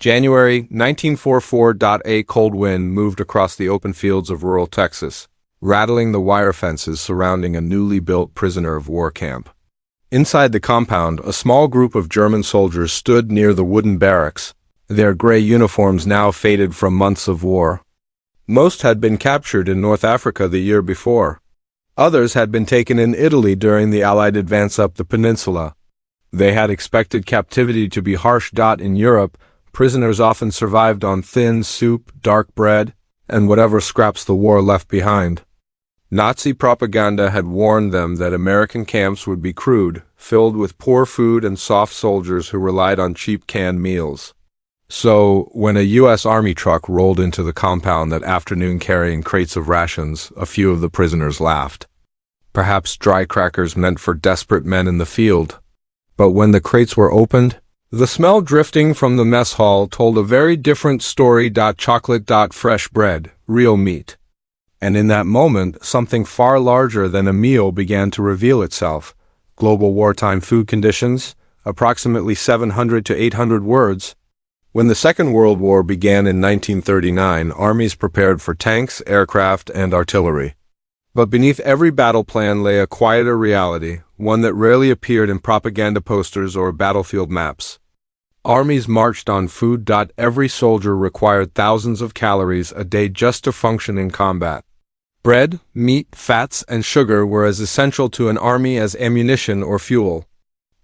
January 1944. A cold wind moved across the open fields of rural Texas, rattling the wire fences surrounding a newly built prisoner of war camp. Inside the compound, a small group of German soldiers stood near the wooden barracks, their gray uniforms now faded from months of war. Most had been captured in North Africa the year before. Others had been taken in Italy during the Allied advance up the peninsula. They had expected captivity to be harsh. In Europe, prisoners often survived on thin soup, dark bread, and whatever scraps the war left behind. Nazi propaganda had warned them that American camps would be crude, filled with poor food and soft soldiers who relied on cheap canned meals. So, when a U.S. Army truck rolled into the compound that afternoon carrying crates of rations, a few of the prisoners laughed. Perhaps dry crackers meant for desperate men in the field. But when the crates were opened, the smell drifting from the mess hall told a very different story. Chocolate. Fresh bread, real meat. And in that moment, something far larger than a meal began to reveal itself. Global wartime food conditions, approximately 700 to 800 words. When the Second World War began in 1939, armies prepared for tanks, aircraft, and artillery. But beneath every battle plan lay a quieter reality, one that rarely appeared in propaganda posters or battlefield maps. Armies marched on food. Every soldier required thousands of calories a day just to function in combat. Bread, meat, fats, and sugar were as essential to an army as ammunition or fuel.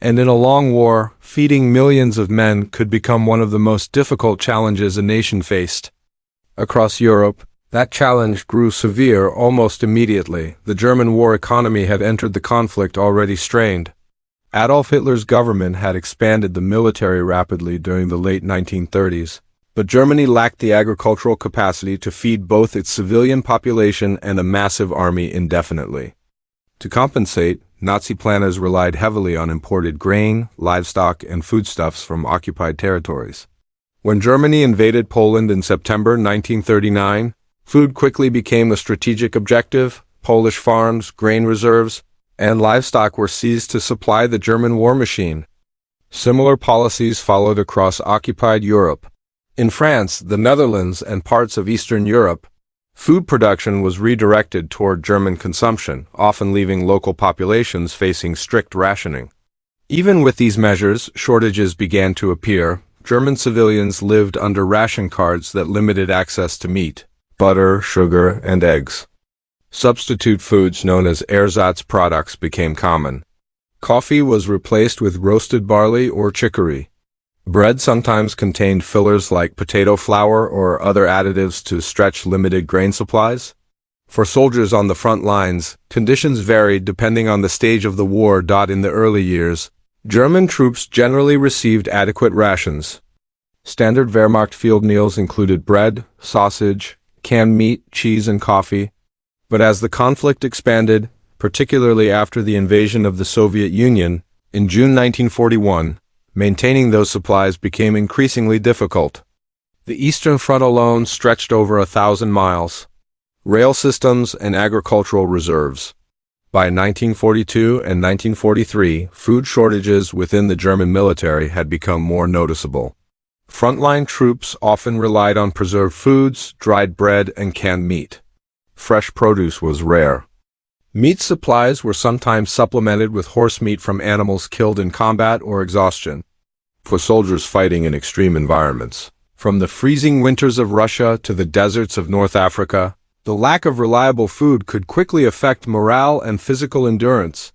And in a long war, feeding millions of men could become one of the most difficult challenges a nation faced. Across Europe, that challenge grew severe almost immediately. The German war economy had entered the conflict already strained. Adolf Hitler's government had expanded the military rapidly during the late 1930s, but Germany lacked the agricultural capacity to feed both its civilian population and a massive army indefinitely. To compensate, Nazi planners relied heavily on imported grain, livestock, and foodstuffs from occupied territories. When Germany invaded Poland in September 1939, food quickly became a strategic objective. Polish farms, grain reserves, and livestock were seized to supply the German war machine. Similar policies followed across occupied Europe. In France, the Netherlands, and parts of Eastern Europe, food production was redirected toward German consumption, often leaving local populations facing strict rationing. Even with these measures, shortages began to appear. German civilians lived under ration cards that limited access to meat, butter, sugar, and eggs. Substitute foods known as ersatz products became common. Coffee was replaced with roasted barley or chicory. Bread sometimes contained fillers like potato flour or other additives to stretch limited grain supplies. For soldiers on the front lines, conditions varied depending on the stage of the war. In the early years, German troops generally received adequate rations. Standard Wehrmacht field meals included bread, sausage, canned meat, cheese, and coffee. But as the conflict expanded, particularly after the invasion of the Soviet Union, in June 1941, maintaining those supplies became increasingly difficult. The Eastern Front alone stretched over 1,000 miles. Rail systems and agricultural reserves. By 1942 and 1943, food shortages within the German military had become more noticeable. Frontline troops often relied on preserved foods, dried bread, and canned meat. Fresh produce was rare. Meat supplies were sometimes supplemented with horse meat from animals killed in combat or exhaustion. For soldiers fighting in extreme environments, from the freezing winters of Russia to the deserts of North Africa, the lack of reliable food could quickly affect morale and physical endurance.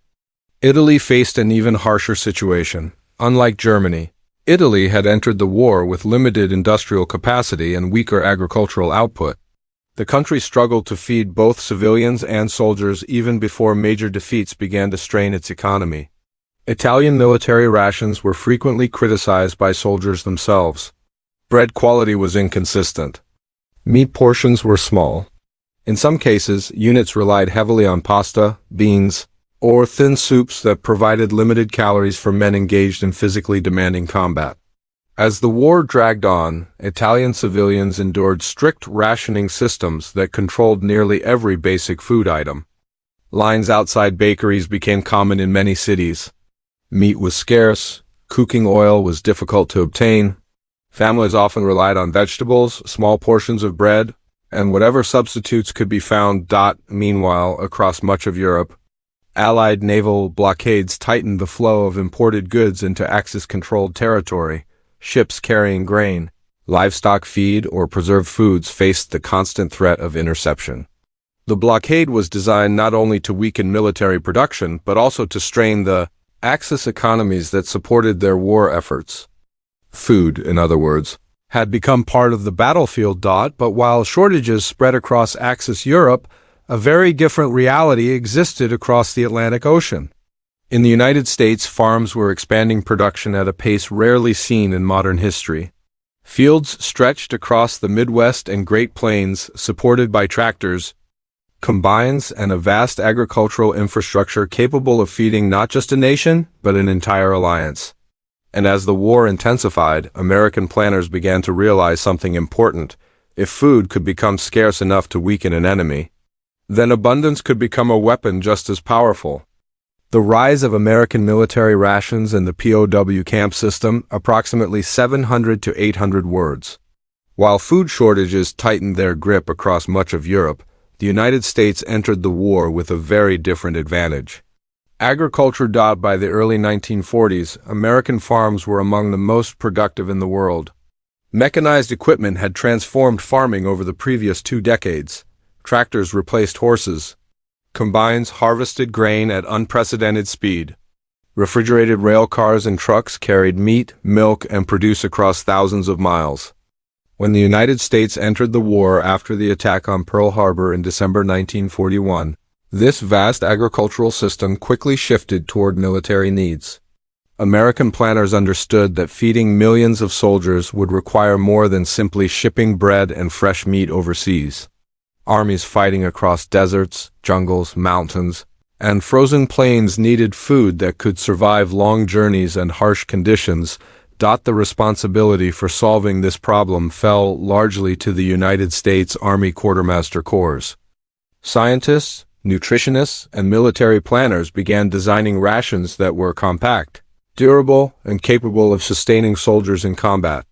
Italy faced an even harsher situation. Unlike Germany, Italy had entered the war with limited industrial capacity and weaker agricultural output. The country struggled to feed both civilians and soldiers even before major defeats began to strain its economy. Italian military rations were frequently criticized by soldiers themselves. Bread quality was inconsistent. Meat portions were small. In some cases, units relied heavily on pasta, beans, or thin soups that provided limited calories for men engaged in physically demanding combat. As the war dragged on, Italian civilians endured strict rationing systems that controlled nearly every basic food item. Lines outside bakeries became common in many cities. Meat was scarce, cooking oil was difficult to obtain, Families often relied on vegetables, small portions of bread, and whatever substitutes could be found. Meanwhile, across much of Europe, Allied naval blockades tightened the flow of imported goods into Axis-controlled territory. Ships carrying grain, livestock feed, or preserved foods faced the constant threat of interception. The blockade was designed not only to weaken military production, but also to strain the Axis economies that supported their war efforts. Food, in other words, had become part of the battlefield. But while shortages spread across Axis Europe, a very different reality existed across the Atlantic Ocean. In the United States, farms were expanding production at a pace rarely seen in modern history. Fields stretched across the Midwest and Great Plains, supported by tractors, combines, and a vast agricultural infrastructure capable of feeding not just a nation, but an entire alliance. And as the war intensified, American planners began to realize something important. If food could become scarce enough to weaken an enemy, then abundance could become a weapon just as powerful. The rise of American military rations and the POW camp system, approximately 700 to 800 words. While food shortages tightened their grip across much of Europe, the United States entered the war with a very different advantage. Agriculture. By the early 1940s, American farms were among the most productive in the world. Mechanized equipment had transformed farming over the previous 2 decades. Tractors replaced horses. Combines harvested grain at unprecedented speed. Refrigerated rail cars and trucks carried meat, milk, and produce across thousands of miles. When the United States entered the war after the attack on Pearl Harbor in December 1941, this vast agricultural system quickly shifted toward military needs. American planners understood that feeding millions of soldiers would require more than simply shipping bread and fresh meat overseas. Armies fighting across deserts, jungles, mountains, and frozen plains needed food that could survive long journeys and harsh conditions. The responsibility for solving this problem fell largely to the United States Army Quartermaster Corps. Scientists, nutritionists, and military planners began designing rations that were compact, durable, and capable of sustaining soldiers in combat.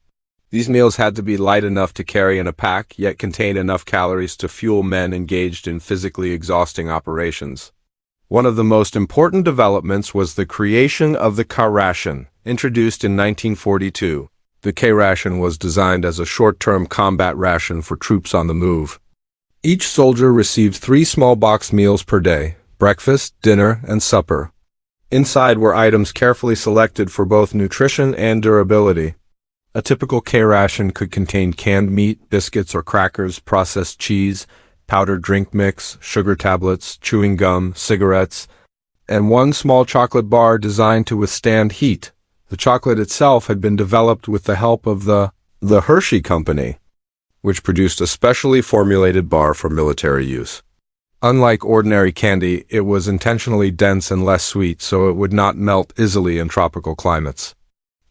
These meals had to be light enough to carry in a pack, yet contained enough calories to fuel men engaged in physically exhausting operations. One of the most important developments was the creation of the K-ration, introduced in 1942. The K-ration was designed as a short-term combat ration for troops on the move. Each soldier received 3 small box meals per day: breakfast, dinner, and supper. Inside were items carefully selected for both nutrition and durability. A typical K-ration could contain canned meat, biscuits or crackers, processed cheese, powdered drink mix, sugar tablets, chewing gum, cigarettes, and 1 small chocolate bar designed to withstand heat. The chocolate itself had been developed with the help of the Hershey Company, which produced a specially formulated bar for military use. Unlike ordinary candy, it was intentionally dense and less sweet, so it would not melt easily in tropical climates.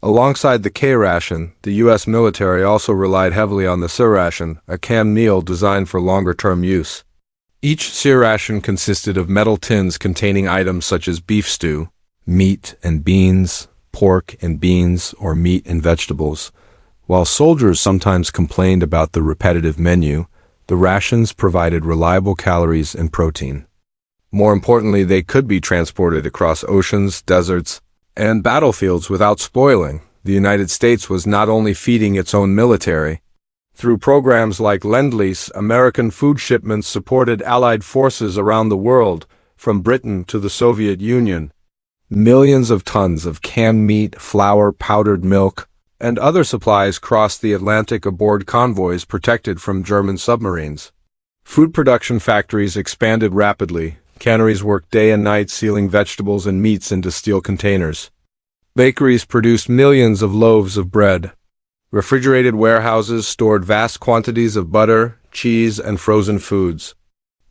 Alongside the K-ration, the U.S. military also relied heavily on the C-ration, a canned meal designed for longer-term use. Each C-ration consisted of metal tins containing items such as beef stew, meat and beans, pork and beans, or meat and vegetables. While soldiers sometimes complained about the repetitive menu, the rations provided reliable calories and protein. More importantly, they could be transported across oceans, deserts, and battlefields without spoiling. The United States was not only feeding its own military. Through programs like Lend-Lease, American food shipments supported Allied forces around the world, from Britain to the Soviet Union. Millions of tons of canned meat, flour, powdered milk, and other supplies crossed the Atlantic aboard convoys protected from German submarines. Food production factories expanded rapidly. Canneries worked day and night sealing vegetables and meats into steel containers. Bakeries produced millions of loaves of bread. Refrigerated warehouses stored vast quantities of butter, cheese, and frozen foods.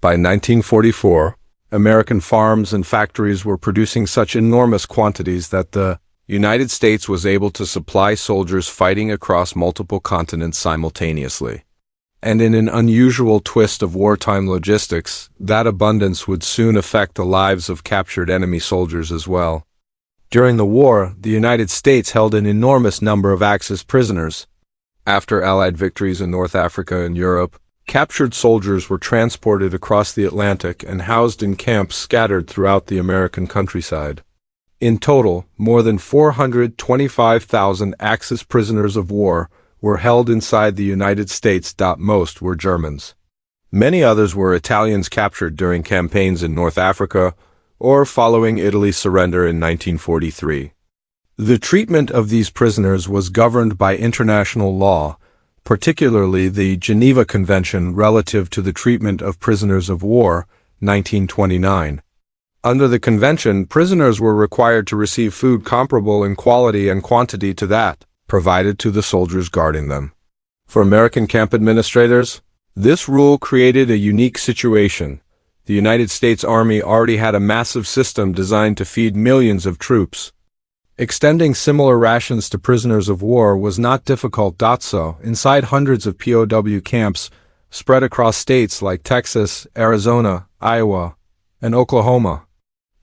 By 1944, American farms and factories were producing such enormous quantities that the United States was able to supply soldiers fighting across multiple continents simultaneously. And in an unusual twist of wartime logistics, that abundance would soon affect the lives of captured enemy soldiers as well. During the war, the United States held an enormous number of Axis prisoners. After Allied victories in North Africa and Europe, captured soldiers were transported across the Atlantic and housed in camps scattered throughout the American countryside. In total, more than 425,000 Axis prisoners of war were held inside the United States. Most were Germans. Many others were Italians captured during campaigns in North Africa or following Italy's surrender in 1943. The treatment of these prisoners was governed by international law, particularly the Geneva Convention relative to the treatment of prisoners of war, 1929. Under the convention, prisoners were required to receive food comparable in quality and quantity to that provided to the soldiers guarding them. For American camp administrators, this rule created a unique situation. The United States Army already had a massive system designed to feed millions of troops. Extending similar rations to prisoners of war was not difficult. So, inside hundreds of POW camps spread across states like Texas, Arizona, Iowa, and Oklahoma,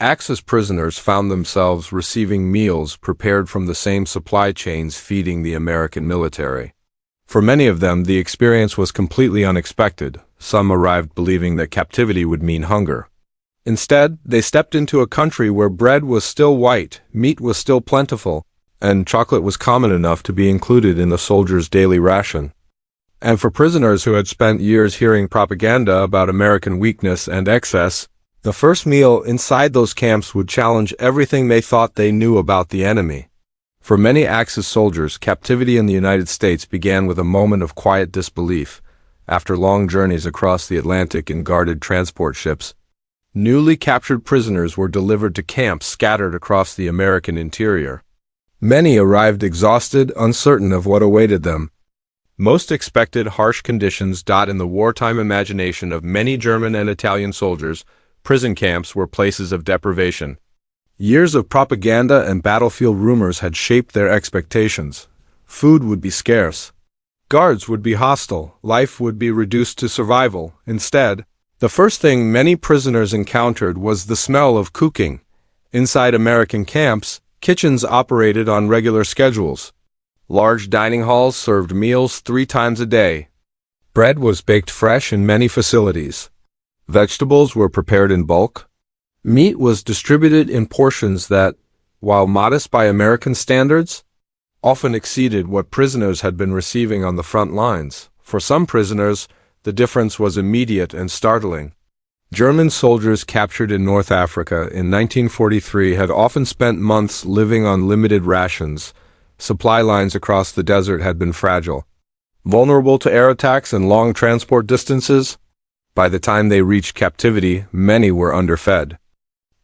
Axis prisoners found themselves receiving meals prepared from the same supply chains feeding the American military. For many of them, the experience was completely unexpected. Some arrived believing that captivity would mean hunger. Instead, they stepped into a country where bread was still white, meat was still plentiful, and chocolate was common enough to be included in the soldiers' daily ration. And for prisoners who had spent years hearing propaganda about American weakness and excess, the first meal inside those camps would challenge everything they thought they knew about the enemy. For many Axis soldiers, captivity in the United States began with a moment of quiet disbelief. After long journeys across the Atlantic in guarded transport ships, newly captured prisoners were delivered to camps scattered across the American interior. Many arrived exhausted, uncertain of what awaited them. Most expected harsh conditions. In the wartime imagination of many German and Italian soldiers, prison camps were places of deprivation. Years of propaganda and battlefield rumors had shaped their expectations. Food would be scarce. Guards would be hostile. Life would be reduced to survival. Instead, the first thing many prisoners encountered was the smell of cooking. Inside American camps, kitchens operated on regular schedules. Large dining halls served meals 3 times a day. Bread was baked fresh in many facilities. Vegetables were prepared in bulk. Meat was distributed in portions that, while modest by American standards, often exceeded what prisoners had been receiving on the front lines. For some prisoners, the difference was immediate and startling. German soldiers captured in North Africa in 1943 had often spent months living on limited rations. Supply lines across the desert had been fragile. Vulnerable to air attacks and long transport distances, by the time they reached captivity, many were underfed.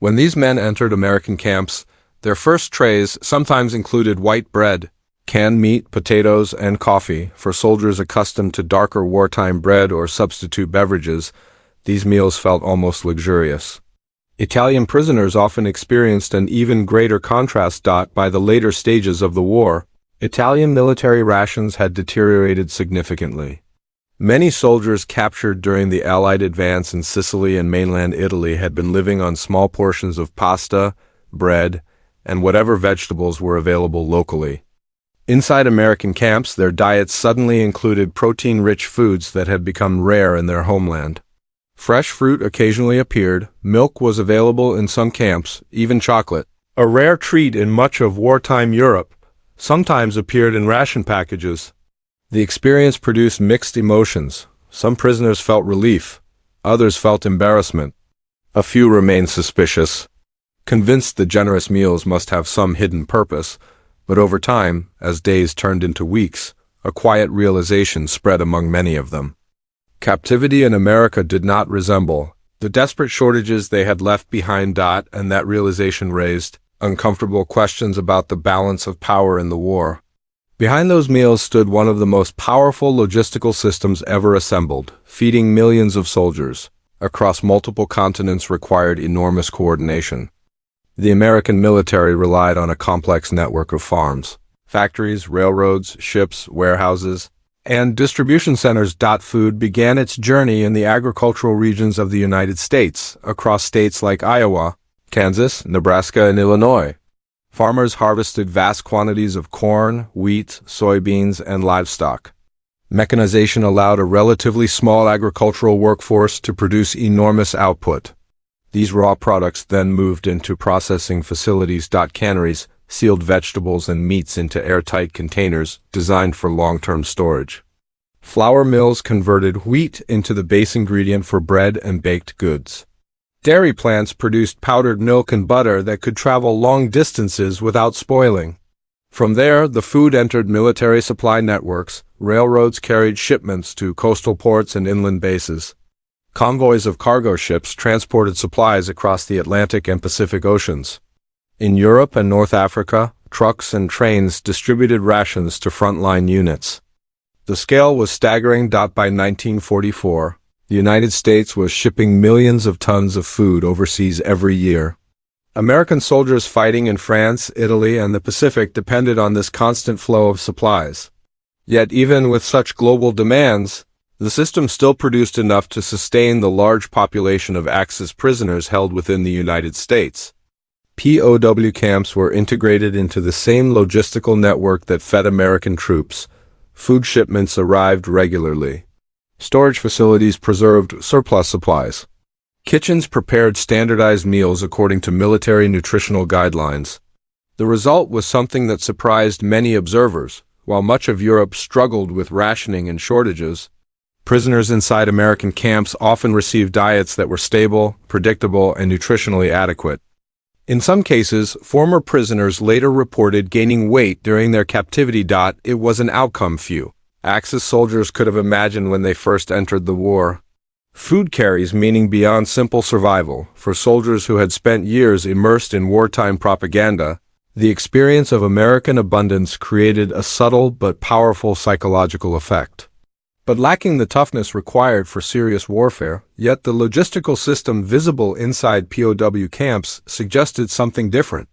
When these men entered American camps, their first trays sometimes included white bread, canned meat, potatoes, and coffee. For soldiers accustomed to darker wartime bread or substitute beverages, these meals felt almost luxurious. Italian prisoners often experienced an even greater contrast. By the later stages of the war, Italian military rations had deteriorated significantly. Many soldiers captured during the Allied advance in Sicily and mainland Italy had been living on small portions of pasta, bread, and whatever vegetables were available locally. Inside American camps, their diets suddenly included protein-rich foods that had become rare in their homeland. Fresh fruit occasionally appeared, milk was available in some camps, even chocolate, a rare treat in much of wartime Europe, sometimes appeared in ration packages. The experience produced mixed emotions. Some prisoners felt relief, others felt embarrassment. A few remained suspicious, convinced the generous meals must have some hidden purpose, but over time, as days turned into weeks, a quiet realization spread among many of them. Captivity in America did not resemble the desperate shortages they had left behind. And that realization raised uncomfortable questions about the balance of power in the war. Behind those meals stood one of the most powerful logistical systems ever assembled. Feeding millions of soldiers across multiple continents required enormous coordination. The American military relied on a complex network of farms, factories, railroads, ships, warehouses, and distribution centers. Food began its journey in the agricultural regions of the United States, across states like Iowa, Kansas, Nebraska, and Illinois. Farmers harvested vast quantities of corn, wheat, soybeans, and livestock. Mechanization allowed a relatively small agricultural workforce to produce enormous output. These raw products then moved into processing facilities. Canneries sealed vegetables and meats into airtight containers designed for long-term storage. Flour mills converted wheat into the base ingredient for bread and baked goods. Dairy plants produced powdered milk and butter that could travel long distances without spoiling. From there, the food entered military supply networks. Railroads carried shipments to coastal ports and inland bases. Convoys of cargo ships transported supplies across the Atlantic and Pacific Oceans. In Europe and North Africa, trucks and trains distributed rations to frontline units. The scale was staggering. By 1944, the United States was shipping millions of tons of food overseas every year. American soldiers fighting in France, Italy, and the Pacific depended on this constant flow of supplies. Yet even with such global demands, the system still produced enough to sustain the large population of Axis prisoners held within the United States. POW camps were integrated into the same logistical network that fed American troops. Food shipments arrived regularly. Storage facilities preserved surplus supplies. Kitchens prepared standardized meals according to military nutritional guidelines. The result was something that surprised many observers. While much of Europe struggled with rationing and shortages, prisoners inside American camps often received diets that were stable, predictable, and nutritionally adequate. In some cases, former prisoners later reported gaining weight during their captivity. It was an outcome few Axis soldiers could have imagined when they first entered the war. Food carries meaning beyond simple survival. For soldiers who had spent years immersed in wartime propaganda, the experience of American abundance created a subtle but powerful psychological effect. But lacking the toughness required for serious warfare, yet the logistical system visible inside POW camps suggested something different.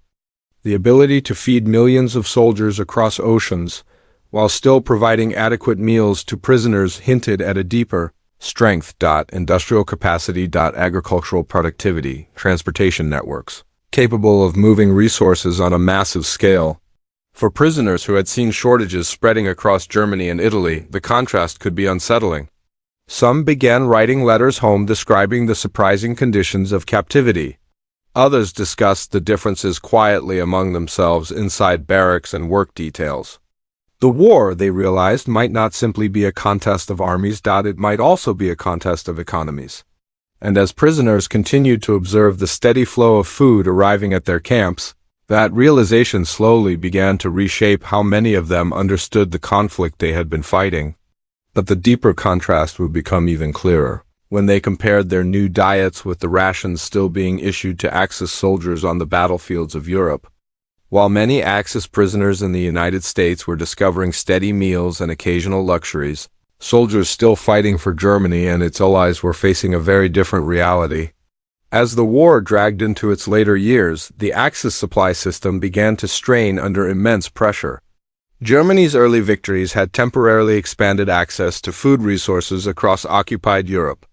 The ability to feed millions of soldiers across oceans, while still providing adequate meals to prisoners, hinted at a deeper strength. Industrial capacity. Agricultural productivity, transportation networks, capable of moving resources on a massive scale. For prisoners who had seen shortages spreading across Germany and Italy, the contrast could be unsettling. Some began writing letters home describing the surprising conditions of captivity. Others discussed the differences quietly among themselves inside barracks and work details. The war, they realized, might not simply be a contest of armies. It might also be a contest of economies. And as prisoners continued to observe the steady flow of food arriving at their camps, that realization slowly began to reshape how many of them understood the conflict they had been fighting. But the deeper contrast would become even clearer when they compared their new diets with the rations still being issued to Axis soldiers on the battlefields of Europe. While many Axis prisoners in the United States were discovering steady meals and occasional luxuries, soldiers still fighting for Germany and its allies were facing a very different reality. As the war dragged into its later years, the Axis supply system began to strain under immense pressure. Germany's early victories had temporarily expanded access to food resources across occupied Europe.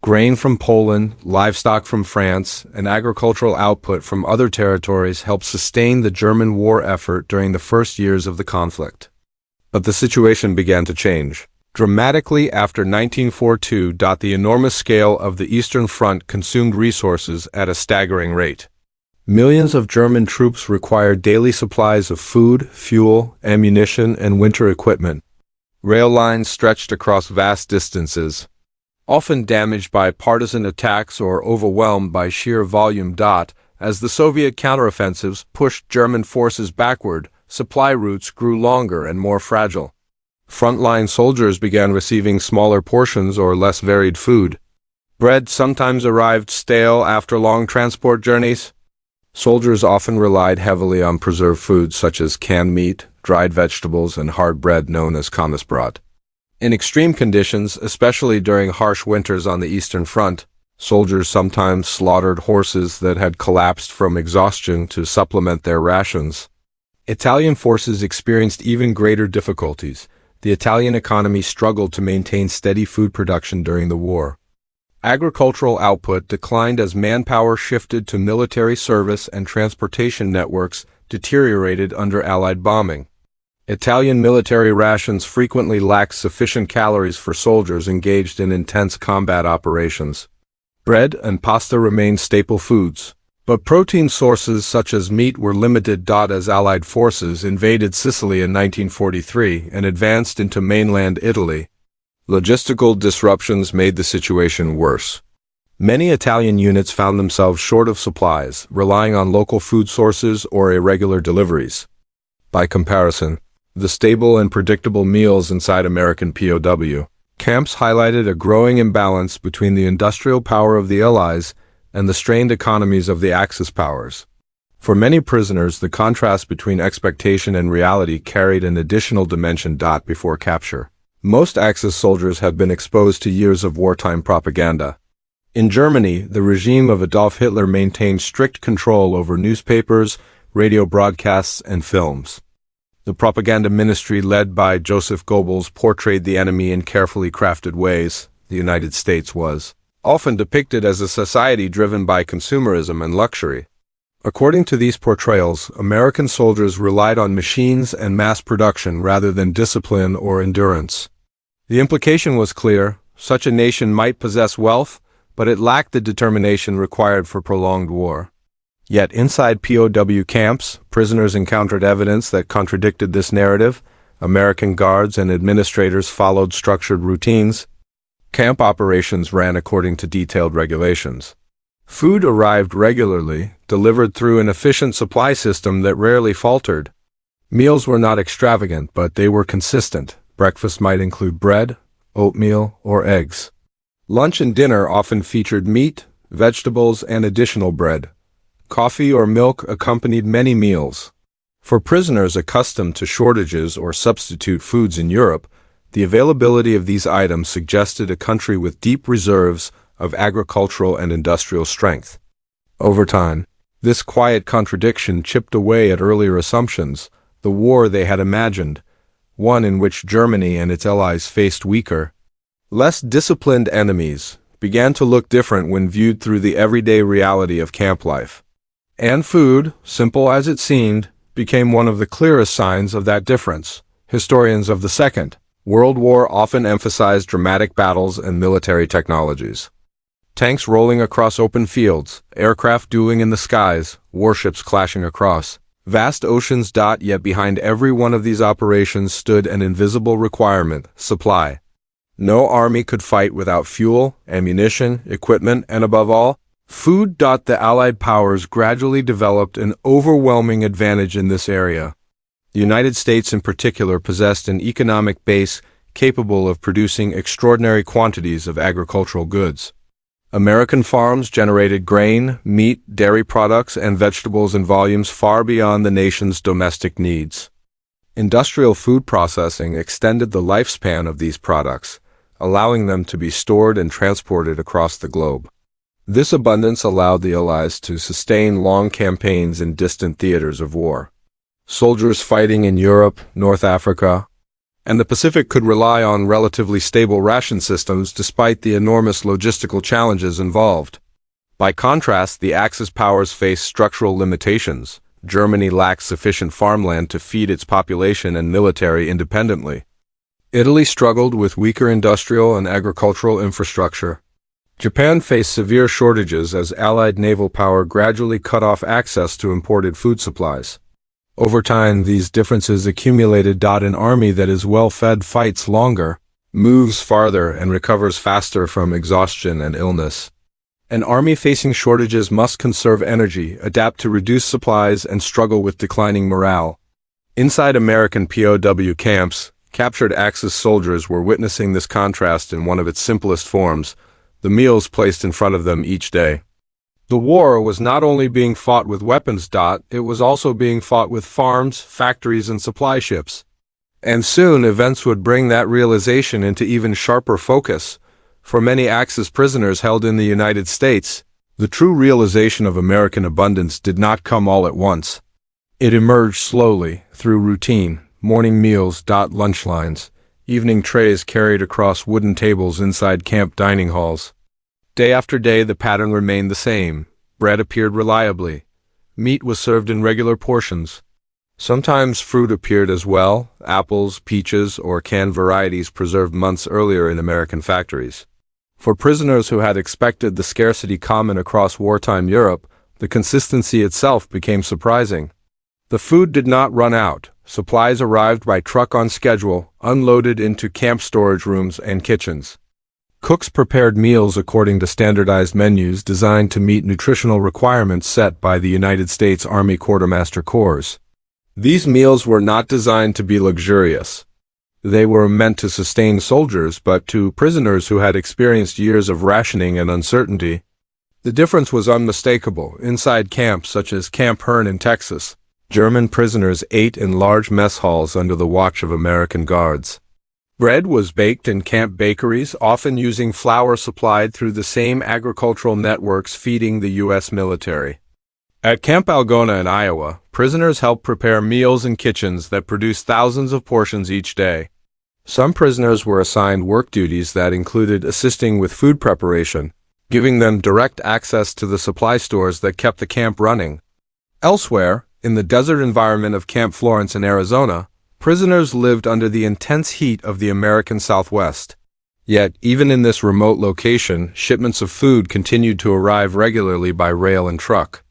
Grain from Poland, livestock from France, and agricultural output from other territories helped sustain the German war effort during the first years of the conflict. But the situation began to change dramatically after 1942. The enormous scale of the Eastern Front consumed resources at a staggering rate. Millions of German troops required daily supplies of food, fuel, ammunition, and winter equipment. Rail lines stretched across vast distances, often damaged by partisan attacks or overwhelmed by sheer volume. As the Soviet counteroffensives pushed German forces backward, supply routes grew longer and more fragile. Frontline soldiers began receiving smaller portions or less varied food. Bread sometimes arrived stale after long transport journeys. Soldiers often relied heavily on preserved foods such as canned meat, dried vegetables, and hard bread known as Kommissbrot. In extreme conditions, especially during harsh winters on the Eastern Front, soldiers sometimes slaughtered horses that had collapsed from exhaustion to supplement their rations. Italian forces experienced even greater difficulties. The Italian economy struggled to maintain steady food production during the war. Agricultural output declined as manpower shifted to military service and transportation networks deteriorated under Allied bombing. Italian military rations frequently lacked sufficient calories for soldiers engaged in intense combat operations. Bread and pasta remained staple foods, but protein sources such as meat were limited. As Allied forces invaded Sicily in 1943 and advanced into mainland Italy, logistical disruptions made the situation worse. Many Italian units found themselves short of supplies, relying on local food sources or irregular deliveries. By comparison, the stable and predictable meals inside American POW camps highlighted a growing imbalance between the industrial power of the Allies and the strained economies of the Axis powers. For many prisoners, the contrast between expectation and reality carried an additional dimension. Before capture, most Axis soldiers had been exposed to years of wartime propaganda. In Germany, the regime of Adolf Hitler maintained strict control over newspapers, radio broadcasts, and films. The propaganda ministry led by Joseph Goebbels portrayed the enemy in carefully crafted ways. The United States was often depicted as a society driven by consumerism and luxury. According to these portrayals, American soldiers relied on machines and mass production rather than discipline or endurance. The implication was clear: such a nation might possess wealth, but it lacked the determination required for prolonged war. Yet inside POW camps, prisoners encountered evidence that contradicted this narrative. American guards and administrators followed structured routines. Camp operations ran according to detailed regulations. Food arrived regularly, delivered through an efficient supply system that rarely faltered. Meals were not extravagant, but they were consistent. Breakfast might include bread, oatmeal, or eggs. Lunch and dinner often featured meat, vegetables, and additional bread. Coffee or milk accompanied many meals. For prisoners accustomed to shortages or substitute foods in Europe, the availability of these items suggested a country with deep reserves of agricultural and industrial strength. Over time, this quiet contradiction chipped away at earlier assumptions. The war they had imagined, one in which Germany and its allies faced weaker, less disciplined enemies, began to look different when viewed through the everyday reality of camp life. And food, simple as it seemed, became one of the clearest signs of that difference. Historians of the Second World War often emphasized dramatic battles and military technologies. Tanks rolling across open fields, aircraft dueling in the skies, warships clashing across vast oceans. Yet behind every one of these operations stood an invisible requirement: supply. No army could fight without fuel, ammunition, equipment, and above all, food. The Allied powers gradually developed an overwhelming advantage in this area. The United States in particular possessed an economic base capable of producing extraordinary quantities of agricultural goods. American farms generated grain, meat, dairy products, and vegetables in volumes far beyond the nation's domestic needs. Industrial food processing extended the lifespan of these products, allowing them to be stored and transported across the globe. This abundance allowed the Allies to sustain long campaigns in distant theaters of war. Soldiers fighting in Europe, North Africa, and the Pacific could rely on relatively stable ration systems despite the enormous logistical challenges involved. By contrast, the Axis powers faced structural limitations. Germany lacked sufficient farmland to feed its population and military independently. Italy struggled with weaker industrial and agricultural infrastructure. Japan faced severe shortages as Allied naval power gradually cut off access to imported food supplies. Over time, these differences accumulated. An army that is well-fed fights longer, moves farther, and recovers faster from exhaustion and illness. An army facing shortages must conserve energy, adapt to reduced supplies, and struggle with declining morale. Inside American POW camps, captured Axis soldiers were witnessing this contrast in one of its simplest forms: the meals placed in front of them each day. The war was not only being fought with weapons. It was also being fought with farms, factories, and supply ships. And soon events would bring that realization into even sharper focus. For many Axis prisoners held in the United States, the true realization of American abundance did not come all at once. It emerged slowly, through routine: morning meals. Lunch lines, evening trays carried across wooden tables inside camp dining halls. Day after day, the pattern remained the same. Bread appeared reliably. meat was served in regular portions. Sometimes fruit appeared as well, apples, peaches, or canned varieties preserved months earlier in American factories. For prisoners who had expected the scarcity common across wartime Europe, the consistency itself became surprising. The food did not run out. Supplies arrived by truck on schedule, unloaded into camp storage rooms and kitchens. Cooks prepared meals according to standardized menus designed to meet nutritional requirements set by the United States Army Quartermaster Corps. These meals were not designed to be luxurious. They were meant to sustain soldiers, but to prisoners who had experienced years of rationing and uncertainty, the difference was unmistakable. Inside camps such as Camp Hearn in Texas, German prisoners ate in large mess halls under the watch of American guards. Bread was baked in camp bakeries, often using flour supplied through the same agricultural networks feeding the U.S. military. At Camp Algona in Iowa, prisoners helped prepare meals in kitchens that produced thousands of portions each day. Some prisoners were assigned work duties that included assisting with food preparation, giving them direct access to the supply stores that kept the camp running. Elsewhere, in the desert environment of Camp Florence in Arizona, prisoners lived under the intense heat of the American Southwest. Yet, even in this remote location, shipments of food continued to arrive regularly by rail and truck.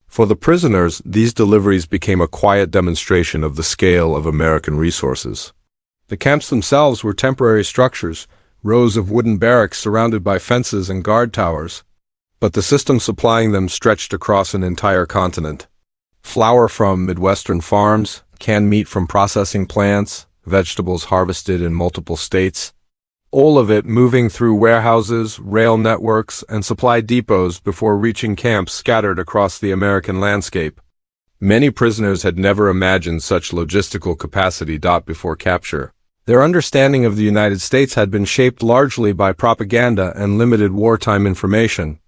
For the prisoners, these deliveries became a quiet demonstration of the scale of American resources. The camps themselves were temporary structures, rows of wooden barracks surrounded by fences and guard towers. But the system supplying them stretched across an entire continent. Flour from Midwestern farms, canned meat from processing plants, vegetables harvested in multiple states, all of it moving through warehouses, rail networks, and supply depots before reaching camps scattered across the American landscape. Many prisoners had never imagined such logistical capacity before capture. Their understanding of the United States had been shaped largely by propaganda and limited wartime information.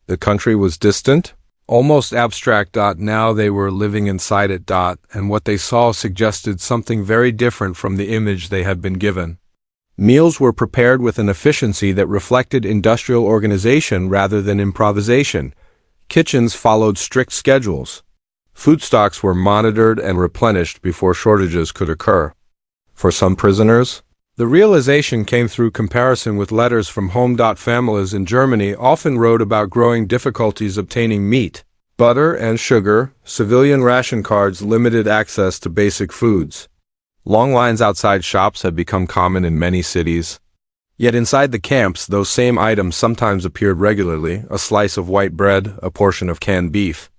The country was distant, almost abstract. Now they were living inside it. And what they saw suggested something very different from the image they had been given. Meals were prepared with an efficiency that reflected industrial organization rather than improvisation. Kitchens followed strict schedules. Food stocks were monitored and replenished before shortages could occur. For some prisoners, the realization came through comparison with letters from home. Families in Germany often wrote about growing difficulties obtaining meat, butter, and sugar. Civilian ration cards limited access to basic foods. Long lines outside shops had become common in many cities. Yet inside the camps, those same items sometimes appeared regularly: a slice of white bread, a portion of canned beef,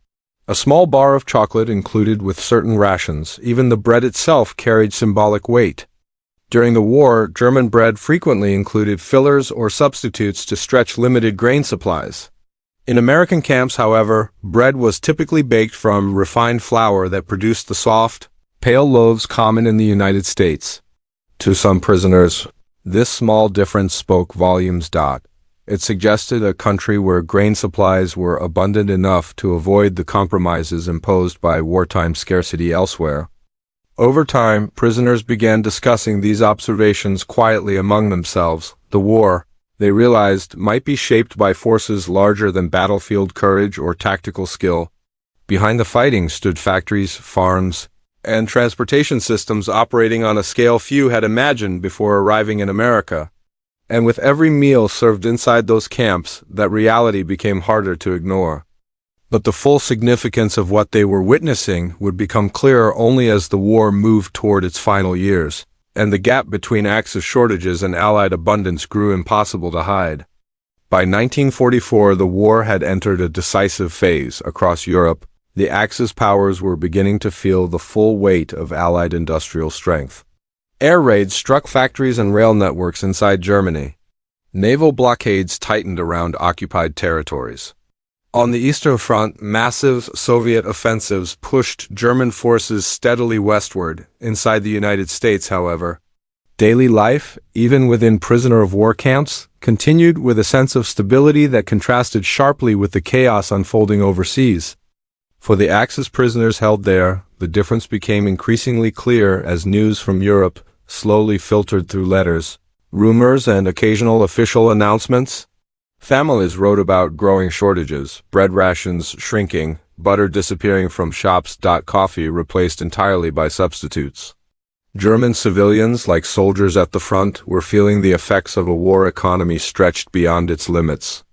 a small bar of chocolate included with certain rations. Even the bread itself carried symbolic weight. During the war, German bread frequently included fillers or substitutes to stretch limited grain supplies. In American camps, however, bread was typically baked from refined flour that produced the soft, pale loaves common in the United States. To some prisoners, this small difference spoke volumes. It suggested a country where grain supplies were abundant enough to avoid the compromises imposed by wartime scarcity elsewhere. Over time, prisoners began discussing these observations quietly among themselves. The war, they realized, might be shaped by forces larger than battlefield courage or tactical skill. Behind the fighting stood factories, farms, and transportation systems operating on a scale few had imagined before arriving in America. And with every meal served inside those camps, that reality became harder to ignore. But the full significance of what they were witnessing would become clearer only as the war moved toward its final years, and the gap between Axis shortages and Allied abundance grew impossible to hide. By 1944, the war had entered a decisive phase. Across Europe, the Axis powers were beginning to feel the full weight of Allied industrial strength. Air raids struck factories and rail networks inside Germany. Naval blockades tightened around occupied territories. On the Eastern Front, massive Soviet offensives pushed German forces steadily westward. Inside the United States, however, daily life, even within prisoner-of-war camps, continued with a sense of stability that contrasted sharply with the chaos unfolding overseas. For the Axis prisoners held there, the difference became increasingly clear as news from Europe slowly filtered through letters, rumors, and occasional official announcements. Families wrote about growing shortages, bread rations shrinking, butter disappearing from shops. Coffee replaced entirely by substitutes. German civilians, like soldiers at the front, were feeling the effects of a war economy stretched beyond its limits.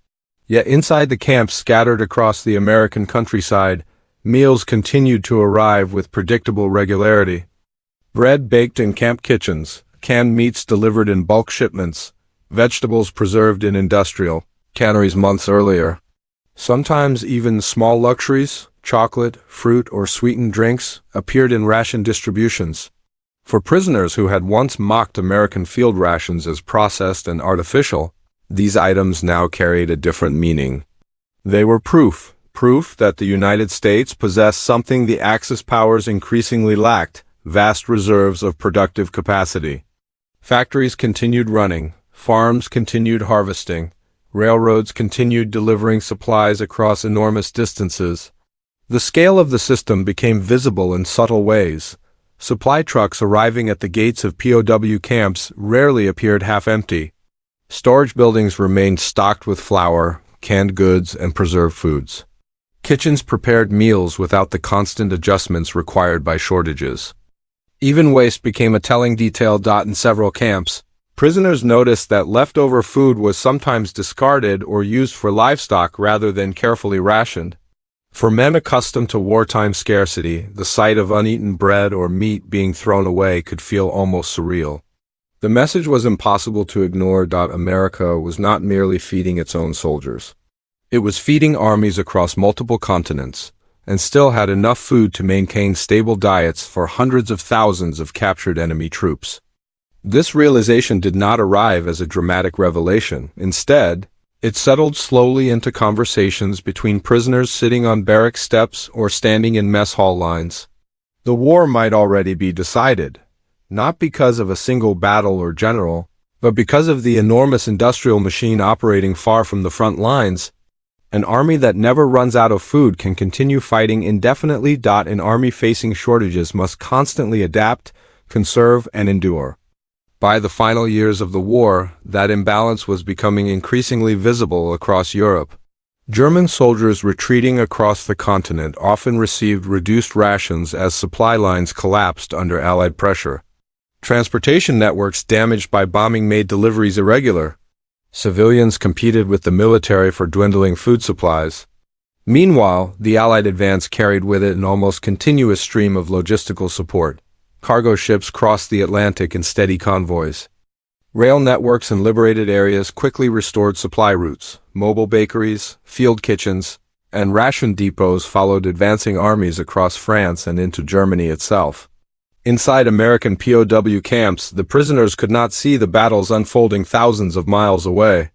Yet inside the camps scattered across the American countryside, meals continued to arrive with predictable regularity. Bread baked in camp kitchens, canned meats delivered in bulk shipments, vegetables preserved in industrial canneries months earlier. Sometimes even small luxuries, chocolate, fruit, or sweetened drinks, appeared in ration distributions. For prisoners who had once mocked American field rations as processed and artificial, these items now carried a different meaning. They were proof that the United States possessed something the Axis powers increasingly lacked: vast reserves of productive capacity. Factories continued running, farms continued harvesting, railroads continued delivering supplies across enormous distances. The scale of the system became visible in subtle ways. Supply trucks arriving at the gates of POW camps rarely appeared half-empty. Storage buildings remained stocked with flour, canned goods, and preserved foods. Kitchens prepared meals without the constant adjustments required by shortages. Even waste became a telling detail. In several camps, prisoners noticed that leftover food was sometimes discarded or used for livestock rather than carefully rationed. For men accustomed to wartime scarcity, the sight of uneaten bread or meat being thrown away could feel almost surreal. The message was impossible to ignore. America was not merely feeding its own soldiers. It was feeding armies across multiple continents, and still had enough food to maintain stable diets for hundreds of thousands of captured enemy troops. This realization did not arrive as a dramatic revelation. Instead, it settled slowly into conversations between prisoners sitting on barrack steps or standing in mess hall lines. The war might already be decided, not because of a single battle or general, but because of the enormous industrial machine operating far from the front lines. An army that never runs out of food can continue fighting indefinitely. An army facing shortages must constantly adapt, conserve, and endure. By the final years of the war, that imbalance was becoming increasingly visible across Europe. German soldiers retreating across the continent often received reduced rations as supply lines collapsed under Allied pressure. Transportation networks damaged by bombing made deliveries irregular. Civilians competed with the military for dwindling food supplies. Meanwhile, the Allied advance carried with it an almost continuous stream of logistical support. Cargo ships crossed the Atlantic in steady convoys. Rail networks in liberated areas quickly restored supply routes. Mobile bakeries, field kitchens, and ration depots followed advancing armies across France and into Germany itself. Inside American POW camps, the prisoners could not see the battles unfolding thousands of miles away.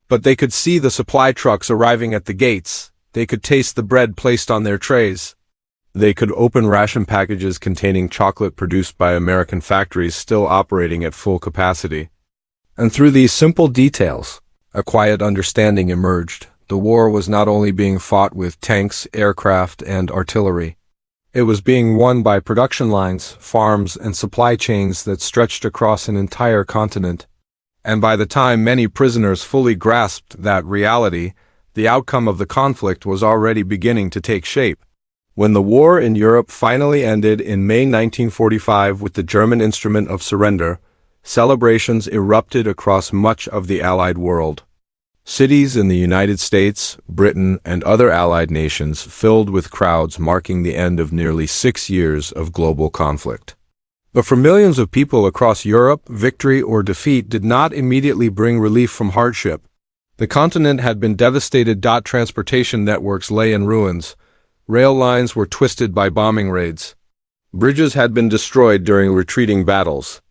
But they could see the supply trucks arriving at the gates. They could taste the bread placed on their trays. They could open ration packages containing chocolate produced by American factories still operating at full capacity. And through these simple details, a quiet understanding emerged. The war was not only being fought with tanks, aircraft, and artillery. It was being won by production lines, farms, and supply chains that stretched across an entire continent. And by the time many prisoners fully grasped that reality, the outcome of the conflict was already beginning to take shape. When the war in Europe finally ended in May 1945 with the German instrument of surrender, celebrations erupted across much of the Allied world. Cities in the United States, Britain, and other Allied nations filled with crowds marking the end of nearly 6 years of global conflict. But for millions of people across Europe, victory or defeat did not immediately bring relief from hardship. The continent had been devastated. Transportation networks lay in ruins. Rail lines were twisted by bombing raids. Bridges had been destroyed during retreating battles.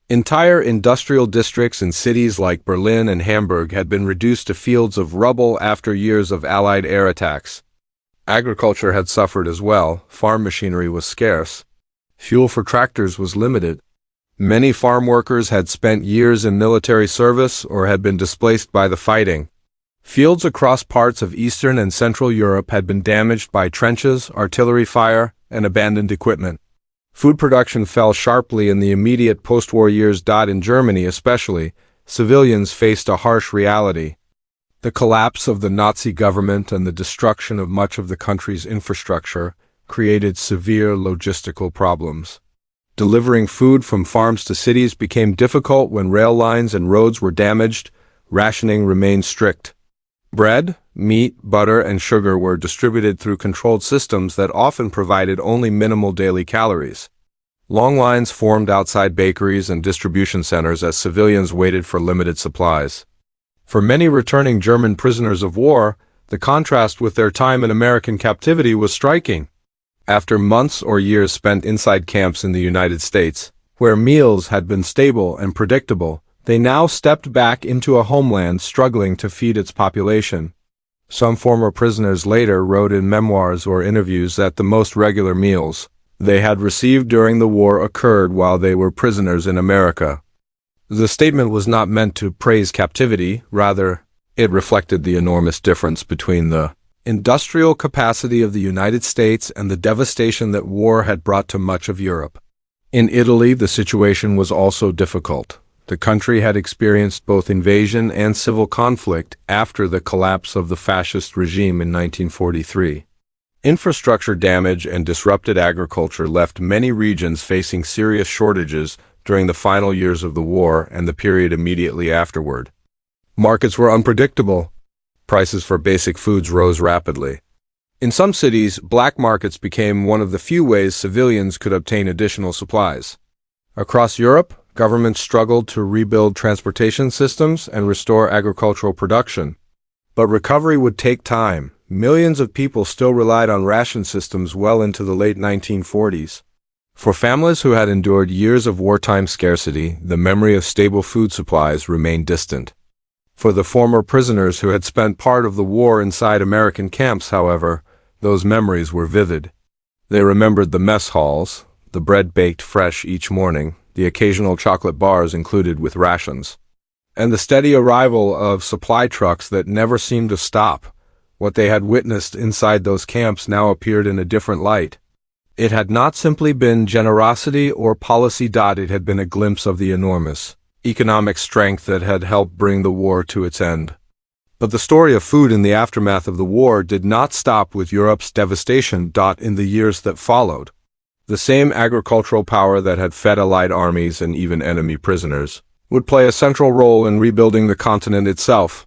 Entire industrial districts in cities like Berlin and Hamburg had been reduced to fields of rubble after years of Allied air attacks. Agriculture had suffered as well. Farm machinery was scarce. Fuel for tractors was limited. Many farm workers had spent years in military service or had been displaced by the fighting. Fields across parts of Eastern and Central Europe had been damaged by trenches, artillery fire, and abandoned equipment. Food production fell sharply in the immediate post-war years. In Germany especially, civilians faced a harsh reality. The collapse of the Nazi government and the destruction of much of the country's infrastructure created severe logistical problems. Delivering food from farms to cities became difficult when rail lines and roads were damaged. Rationing remained strict. Bread, meat, butter, and sugar were distributed through controlled systems that often provided only minimal daily calories. Long lines formed outside bakeries and distribution centers as civilians waited for limited supplies. For many returning German prisoners of war, the contrast with their time in American captivity was striking. After months or years spent inside camps in the United States, where meals had been stable and predictable, they now stepped back into a homeland struggling to feed its population. Some former prisoners later wrote in memoirs or interviews that the most regular meals they had received during the war occurred while they were prisoners in America. The statement was not meant to praise captivity, rather, it reflected the enormous difference between the industrial capacity of the United States and the devastation that war had brought to much of Europe. In Italy, the situation was also difficult. The country had experienced both invasion and civil conflict after the collapse of the fascist regime in 1943. Infrastructure damage and disrupted agriculture left many regions facing serious shortages during the final years of the war and the period immediately afterward. Markets were unpredictable. Prices for basic foods rose rapidly. In some cities, black markets became one of the few ways civilians could obtain additional supplies. Across Europe, governments struggled to rebuild transportation systems and restore agricultural production. But recovery would take time. Millions of people still relied on ration systems well into the late 1940s. For families who had endured years of wartime scarcity, the memory of stable food supplies remained distant. For the former prisoners who had spent part of the war inside American camps, however, those memories were vivid. They remembered the mess halls, the bread baked fresh each morning, the occasional chocolate bars included with rations, and the steady arrival of supply trucks that never seemed to stop. What they had witnessed inside those camps now appeared in a different light. It had not simply been generosity or policy. It had been a glimpse of the enormous economic strength that had helped bring the war to its end. But the story of food in the aftermath of the war did not stop with Europe's devastation. In the years that followed, the same agricultural power that had fed Allied armies and even enemy prisoners would play a central role in rebuilding the continent itself.